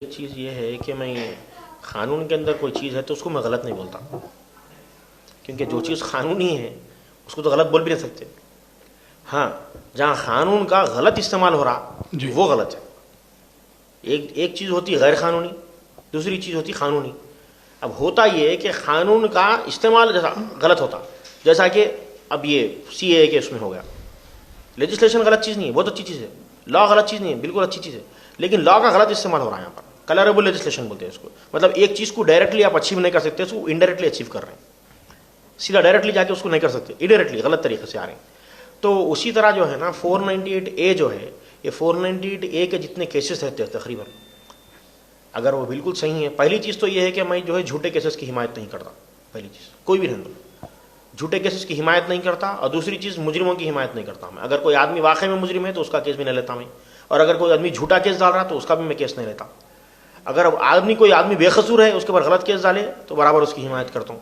ایک چیز یہ ہے کہ میں قانون کے اندر کوئی چیز ہے تو اس کو میں غلط نہیں بولتا، کیونکہ جو چیز قانونی ہے اس کو تو غلط بول بھی نہیں سکتے۔ ہاں، جہاں قانون کا غلط استعمال ہو رہا وہ غلط ہے۔ ایک چیز ہوتی غیر قانونی، دوسری چیز ہوتی قانونی۔ اب ہوتا یہ ہے کہ قانون کا استعمال جیسا غلط ہوتا، جیسا کہ اب یہ سی اے کے اس میں ہو گیا۔ لیجسلیشن غلط چیز نہیں ہے، بہت اچھی چیز ہے۔ لا غلط چیز نہیں ہے، بالکل اچھی چیز ہے، لیکن لا کا غلط استعمال ہو رہا ہے یہاں پر۔ کلربل لیجسلیشن بولتے ہیں اس کو، مطلب ایک چیز کو ڈائریکٹلی آپ اچیو نہیں کر سکتے، اس کو انڈائریکٹلی اچیو کر رہے ہیں، سیدھا ڈائریکٹلی جا کے اس کو نہیں کر سکتے، انڈائریکٹلی غلط طریقے سے آ رہے ہیں۔ تو اسی طرح جو ہے نا 498A جو ہے، یہ 498A کے جتنے کیسز رہتے ہیں تقریباً، اگر وہ بالکل صحیح ہے، پہلی چیز تو یہ ہے کہ میں جو ہے جھوٹے کیسز کی حمایت نہیں کرتا۔ پہلی چیز کوئی بھی رہنے دو، جھوٹے کیسز کی حمایت نہیں کرتا، اور دوسری چیز مجرموں کی حمایت نہیں کرتا میں۔ اگر کوئی آدمی واقعی میں مجرم ہے تو اس کا کیس بھی نہیں لیتا میں، اور اگر کوئی آدمی جھوٹا کیس ڈال رہا تو اس کا بھی میں کیس نہیں لیتا۔ اگر کوئی آدمی بے قصور ہے، اس کے اوپر غلط کیس ڈالے تو برابر اس کی حمایت کرتا ہوں،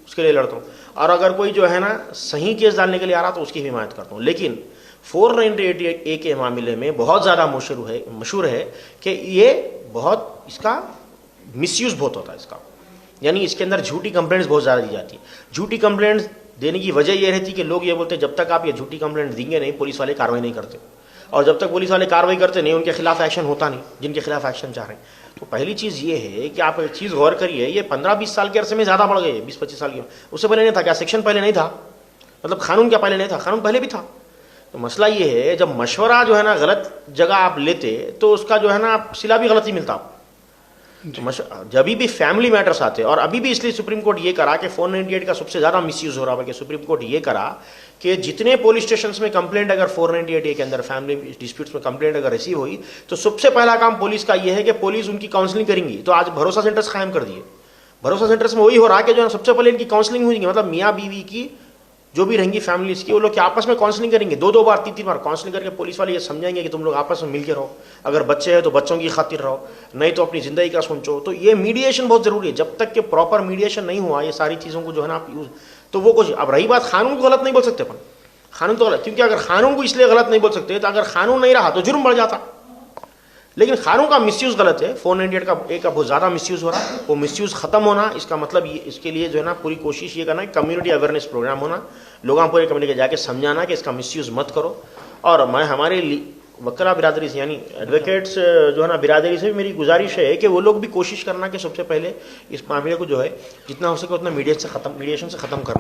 اس کے لیے لڑتا ہوں، اور اگر کوئی جو ہے نا صحیح کیس ڈالنے کے لیے آ رہا تو اس کی حمایت کرتا ہوں۔ لیکن 498A کے معاملے میں بہت زیادہ مشہور ہے کہ یہ بہت اس کا مس یوز بہت ہوتا ہے اس کا، یعنی اس کے اندر جھوٹی کمپلینٹس بہت زیادہ دی جاتی ہے۔ جھوٹی کمپلینٹس دینے کی وجہ یہ رہتی کہ لوگ یہ بولتے ہیں جب تک آپ یہ جھوٹی کمپلینٹ دیں گے نہیں پولیس والے کاروائی نہیں کرتے، اور جب تک پولیس والے کاروائی کرتے نہیں ان کے خلاف ایکشن ہوتا نہیں، جن کے خلاف ایکشن چاہ رہے ہیں۔ تو پہلی چیز یہ ہے کہ آپ ایک چیز غور کریے، یہ 15-20 سال کے عرصے میں زیادہ بڑھ گئے، 20-25 سال کی، اس سے پہلے نہیں تھا کیا؟ سیکشن پہلے نہیں تھا، مطلب قانون کیا پہلے نہیں تھا؟ قانون پہلے بھی تھا۔ تو مسئلہ یہ ہے جب مشورہ جو ہے نا غلط جگہ آپ لیتے تو اس کا جو ہے نا صلہ بھی غلط ہی ملتا۔ جب بھی فیملی میٹرز آتے، اور ابھی بھی اس لیے سپریم کورٹ یہ کرا کہ 498 کا سب سے زیادہ مس یوز ہو رہا ہے، کہ سپریم کورٹ یہ کرا کہ جتنے پولیس اسٹیشنز میں کمپلینٹ اگر 498A کے اندر فیملی ڈسپیوٹس میں کمپلینٹ اگر ریسیو ہوئی تو سب سے پہلا کام پولیس کا یہ ہے کہ پولیس ان کی کاؤنسلنگ کریں گی۔ تو آج بھروسہ سینٹرز قائم کر دیے۔ بھروسہ سینٹرز میں وہی ہو رہا کہ جو سب سے پہلے ان کی کاؤنسلنگ ہوئی گی، مطلب میاں بیوی کی جو بھی رہیں گی فیملیز کی، وہ لوگ آپس میں کاؤنسلنگ کریں گے، 2 بار 3 بار کاؤنسلنگ کر کے پولیس والے یہ سمجھائیں گے کہ تم لوگ آپس میں مل کے رہو، اگر بچے ہیں تو بچوں کی خاطر رہو، نہیں تو اپنی زندگی کا سوچو۔ تو یہ میڈیشن بہت ضروری ہے، جب تک کہ پراپر میڈیشن نہیں ہوا یہ ساری چیزوں کو جو ہے نا آپ یوز، تو وہ کچھ۔ اب رہی بات قانون کو غلط نہیں بول سکتے، قانون تو غلط، کیونکہ اگر قانون کو اس لیے غلط نہیں بول سکتے تو اگر قانون نہیں رہا تو جرم بڑھ جاتا، لیکن قانون کا مس یوز غلط ہے۔ 498 کا بہت زیادہ مس یوز ہو رہا ہے، وہ مس یوز ختم ہونا، اس کا مطلب اس کے لیے جو ہے نا پوری کوشش یہ کرنا ہے کمیونٹی اویئرنیس پروگرام ہونا، لوگوں پورے کمیونٹی کے جا کے سمجھانا کہ اس کا مس یوز مت کرو۔ اور میں ہمارے وکلا برادری سے، یعنی ایڈوکیٹس جو ہے نا برادری سے میری گزارش ہے کہ وہ لوگ بھی کوشش کرنا کہ سب سے پہلے اس معاملے کو جو ہے جتنا ہو سکے اتنا میڈیشن سے ختم کرنا۔